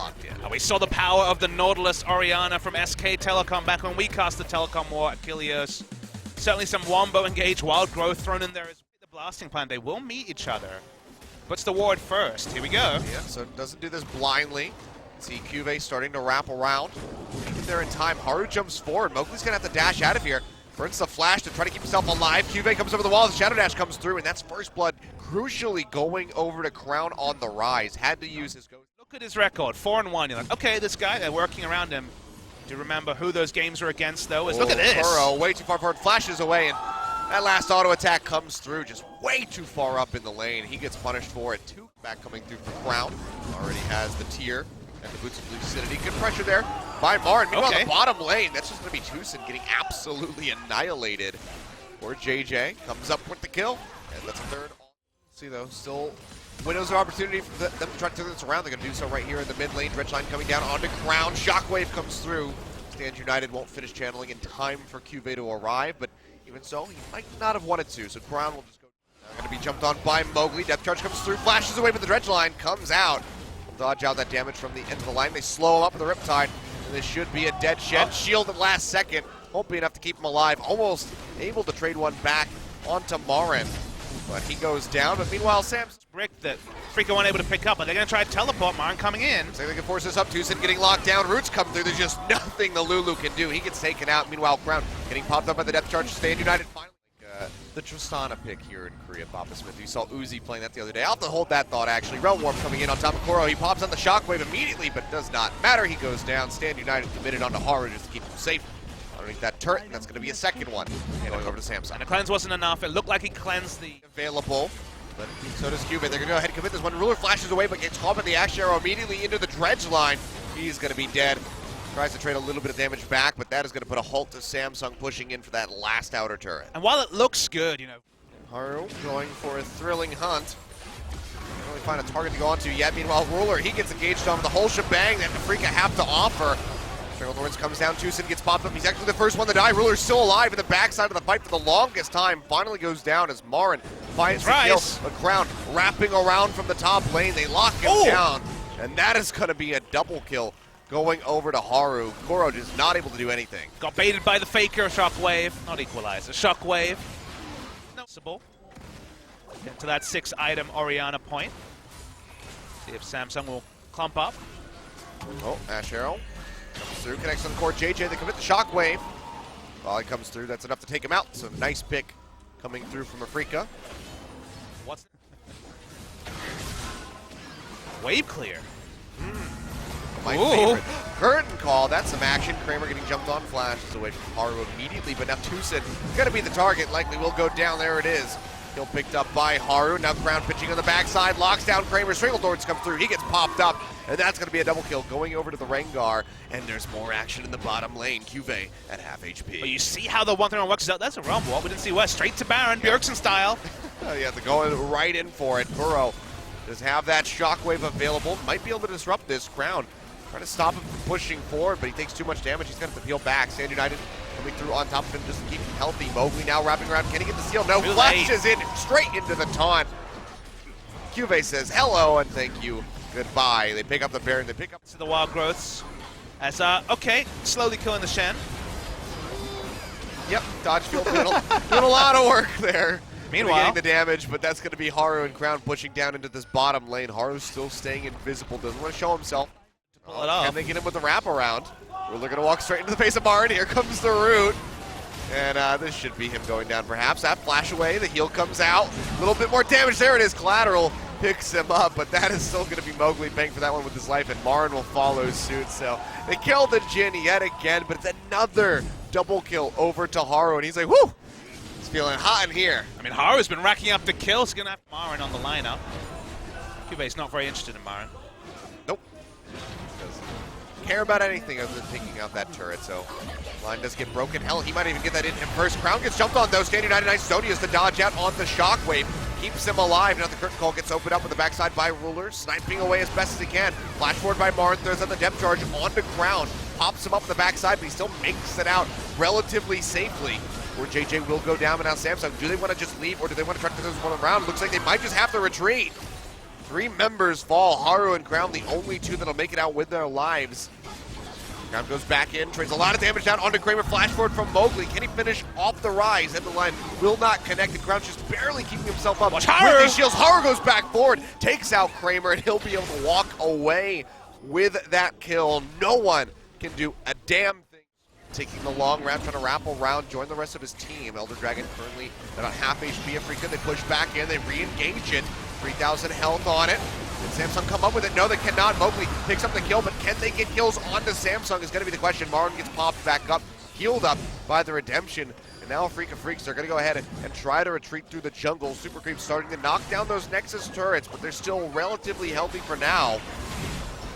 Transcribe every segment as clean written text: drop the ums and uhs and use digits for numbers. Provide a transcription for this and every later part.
locked in. We saw the power of the Nautilus Orianna from SK Telecom back when we cast the Telecom War at Kilios. Certainly some Wombo engaged, Wild Growth thrown in there as the blasting plan. They will meet each other. Puts the ward first. Here we go. Yeah, so it doesn't do this blindly. See Cuvee starting to wrap around. Get there in time. Haru jumps forward. Mowgli's gonna have to dash out of here. Burns the flash to try to keep himself alive. Cuvee comes over the wall. The Shadow Dash comes through, and that's First Blood crucially going over to Crown on the rise. Had to use his ghost. Look at his record, 4-1. You're like, okay, this guy, they're working around him. Do you remember who those games were against, though? Look at this. Burrow way too far forward, flashes away, and that last auto attack comes through just way too far up in the lane. He gets punished for it. 2 back coming through for Crown. Already has the tier and the Boots of Lucidity. Good pressure there by Marn. Meanwhile, the bottom lane, that's just going to be Tucson getting absolutely annihilated. Or JJ comes up with the kill, and that's a third. See, though, still windows of opportunity for them to try to turn this around. They're going to do so right here in the mid lane. Dredge line coming down onto Crown. Shockwave comes through. Stand United won't finish channeling in time for Cuvee to arrive, but even so, he might not have wanted to, so Crown will just go. Now going to be jumped on by Mowgli. Depth charge comes through, flashes away, but the Dredge line comes out. Will dodge out that damage from the end of the line. They slow him up with the Riptide, and this should be a dead Shen. Shield at last second. Won't be enough to keep him alive. Almost able to trade one back onto Marin. But he goes down, but meanwhile, Sam's brick that Afreeca weren't able to pick up, but they're going to try to teleport. Marin coming in. So they can force this up. Tucson getting locked down. Roots come through. There's just nothing the Lulu can do. He gets taken out. Meanwhile, Crown getting popped up by the depth charge. Stand United finally. The Tristana pick here in Korea, Papa Smith. You saw Uzi playing that the other day. I'll have to hold that thought, actually. Realm Warp coming in on top of Koro. He pops on the Shockwave immediately, but does not matter. He goes down. Stand United committed onto Haru just to keep him safe. Underneath that turret, and that's going to be a second one. Going over to Samsung. And the cleanse wasn't enough. It looked like he cleansed the... Available, but so does Cuvee. They're going to go ahead and commit this one. Ruler flashes away, but gets caught by the Ash Arrow immediately into the Dredge line. He's going to be dead. Tries to trade a little bit of damage back, but that is going to put a halt to Samsung pushing in for that last outer turret. And while it looks good, you know... Haru going for a thrilling hunt. Can't really find a target to go onto yet. Meanwhile, Ruler, he gets engaged on the whole shebang that Afreeca have to offer. Stranglethorns comes down, Tucson gets popped up. He's actually the first one to die. Ruler's still alive in the backside of the fight for the longest time. Finally goes down as Marin finds the kill. A Crown wrapping around from the top lane. They lock him down, and that is going to be a double kill going over to Haru. Koro just not able to do anything. Got baited by the Faker Shockwave. Not Equalizer. Shockwave. Noticeable. Get to that 6-item Orianna point. See if Samsung will clump up. Oh, Ash Arrow comes through, connects on the core. JJ, they commit the Shockwave. Volley comes through, that's enough to take him out. So nice pick coming through from Afreeca. What's... Wave clear. My favorite. Curtain call, that's some action. Kramer getting jumped on, flashes away from Haru immediately, but now Tucson gonna be the target, likely will go down. There it is. Kill picked up by Haru. Now Crown pitching on the backside, locks down Kramer. Stranglethorns come through, he gets popped up, and that's gonna be a double kill going over to the Rengar, and there's more action in the bottom lane. Cuvee at half HP. But you see how the 1-3-1 works out. That's a Realm Warp. We didn't see West. Straight to Baron, Bjergsen style. Yeah, they're going right in for it. Burrow does have that Shockwave available. Might be able to disrupt this. Crown trying to stop him from pushing forward, but he takes too much damage. He's going to have to peel back. Stand United coming through on top of him just to keep him healthy. Mowgli now wrapping around. Can he get the steal? No. Flashes in straight into the taunt. Cuvee says hello and thank you. Goodbye. They pick up the Baron. They pick up to the Wild Growths. As, okay, slowly killing the Shen. Yep, dodge field doing a lot of work there. Meanwhile, getting the damage, but that's going to be Haru and Crown pushing down into this bottom lane. Haru's still staying invisible. Doesn't want to show himself. Pull it off. Can they get him with the wraparound? Ruler going to walk straight into the face of Marin. Here comes the root. And this should be him going down perhaps. That flash away, the heal comes out. A little bit more damage. There it is. Collateral picks him up, but that is still going to be Mowgli paying for that one with his life, and Marin will follow suit. So they kill the Jhin yet again, but it's another double kill over to Haru, and he's like, whoo! It's feeling hot in here. I mean, Haru's been racking up the kills. He's going to have Marin on the lineup. Cuve's not very interested in Marin. Nope. Care about anything other than taking out that turret, so line does get broken. Hell, he might even get that in him first. Crown gets jumped on though. Stand United Nice Zonia's to dodge out on the Shockwave. Keeps him alive. Now the curtain call gets opened up on the backside by Ruler, sniping away as best as he can. Flash forward by Marin, throws on the depth charge onto Crown. Pops him up the backside, but he still makes it out relatively safely. Where JJ will go down, but now Samsung, do they want to just leave or do they want to try to do this one around? Looks like they might just have to retreat. 3 members fall. Haru and Crown, the only 2 that'll make it out with their lives. Crown goes back in, trades a lot of damage down onto Kramer. Flash forward from Mowgli. Can he finish off the rise? Head to the line will not connect. And Crown's just barely keeping himself up. Watch Haru! With these shields, Haru goes back forward, takes out Kramer, and he'll be able to walk away with that kill. No one can do a damn thing. Taking the long route, trying to wrap around, join the rest of his team. Elder Dragon currently about half HP. Afreeca, they push back in, they re-engage it. 3,000 health on it. Can Samsung come up with it? No, they cannot. Mowgli picks up the kill, but can they get kills onto Samsung is going to be the question. Marlon gets popped back up, healed up by the Redemption. And now Afreeca Freecs are going to go ahead and try to retreat through the jungle. Super Creep starting to knock down those Nexus turrets, but they're still relatively healthy for now.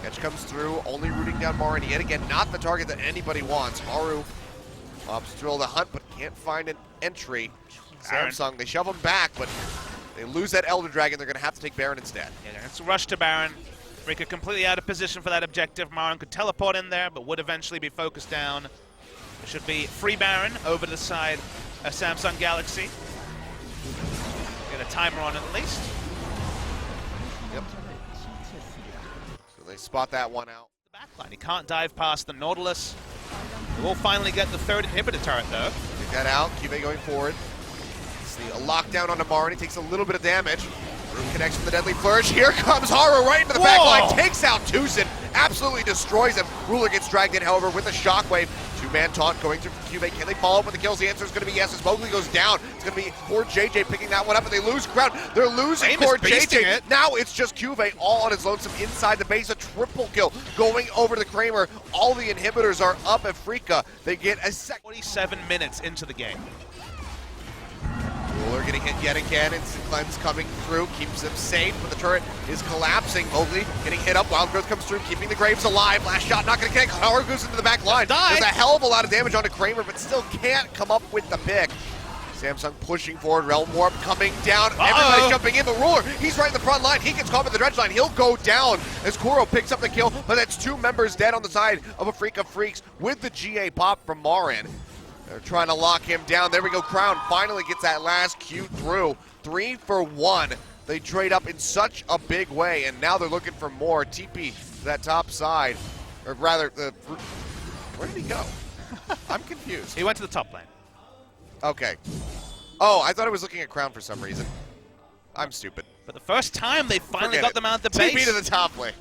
Edge comes through, only rooting down Marin. Yet again, not the target that anybody wants. Haru opts through the hunt, but can't find an entry. Samsung, they shove him back, but they lose that Elder Dragon. They're going to have to take Baron instead. Yeah, it's a rush to Baron. Afreeca completely out of position for that objective. Marin could teleport in there, but would eventually be focused down. It should be free Baron over to the side of Samsung Galaxy. Get a timer on at least. Yep. So they spot that one out. The backline, he can't dive past the Nautilus. We'll finally get the 3rd inhibitor turret though. Take that out, QV going forward. See a lockdown onto Marin, he takes a little bit of damage. Room connects with the deadly flourish. Here comes Haru right into the back line, takes out Tucson, absolutely destroys him. Ruler gets dragged in, however, with a shockwave. 2-man taunt going through QV. Can they follow up with the kills? The answer is going to be yes, as Mowgli goes down. It's going to be Core JJ picking that one up, and they lose ground. They're losing Core JJ. Now it's just QV all on his lonesome inside the base. A triple kill going over to Kramer. All the inhibitors are up. Afreeca, they get a second. 47 minutes into the game. Ruler getting hit yet again, and Cleanse coming through, keeps them safe, but the turret is collapsing. Mowgli getting hit up, Wild Growth comes through, keeping the Graves alive. Last shot not going to connect. Haru goes into the back line. Does a hell of a lot of damage onto Kramer, but still can't come up with the pick. Samsung pushing forward, Realm Warp coming down, everybody jumping in, but Ruler, he's right in the front line, he gets caught with the dredge line, he'll go down as Kuro picks up the kill, but that's 2 members dead on the side of Afreeca Freecs with the GA pop from Marin. They're trying to lock him down. There we go. Crown finally gets that last Q through. 3 for 1. They trade up in such a big way, and now they're looking for more. TP to that top side. Or rather, where did he go? I'm confused. He went to the top lane. Okay. Oh, I thought I was looking at Crown for some reason. I'm stupid. But the first time they finally got them out the base. TP to the top lane.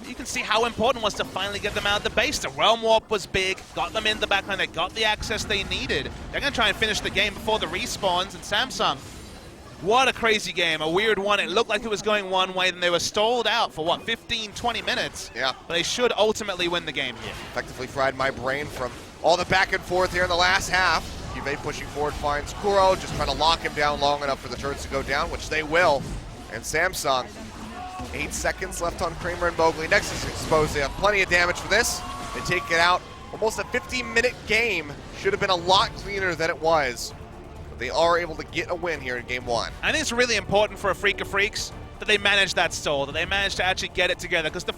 You can see how important it was to finally get them out of the base. The Realm Warp was big, got them in the backline, they got the access they needed. They're going to try and finish the game before the respawns, and Samsung, what a crazy game, a weird one. It looked like it was going one way, then they were stalled out for, what, 15, 20 minutes? Yeah. But they should ultimately win the game here. Effectively fried my brain from all the back and forth here in the last half. QV pushing forward finds Kuro, just trying to lock him down long enough for the turrets to go down, which they will. And Samsung, 8 seconds left on Kramer and Mowgli. Nexus exposed. They have plenty of damage for this. They take it out. Almost a 15-minute game. Should have been a lot cleaner than it was. But they are able to get a win here in game 1. I think it's really important for Afreeca Freecs that they manage that stall, that they manage to actually get it together, because the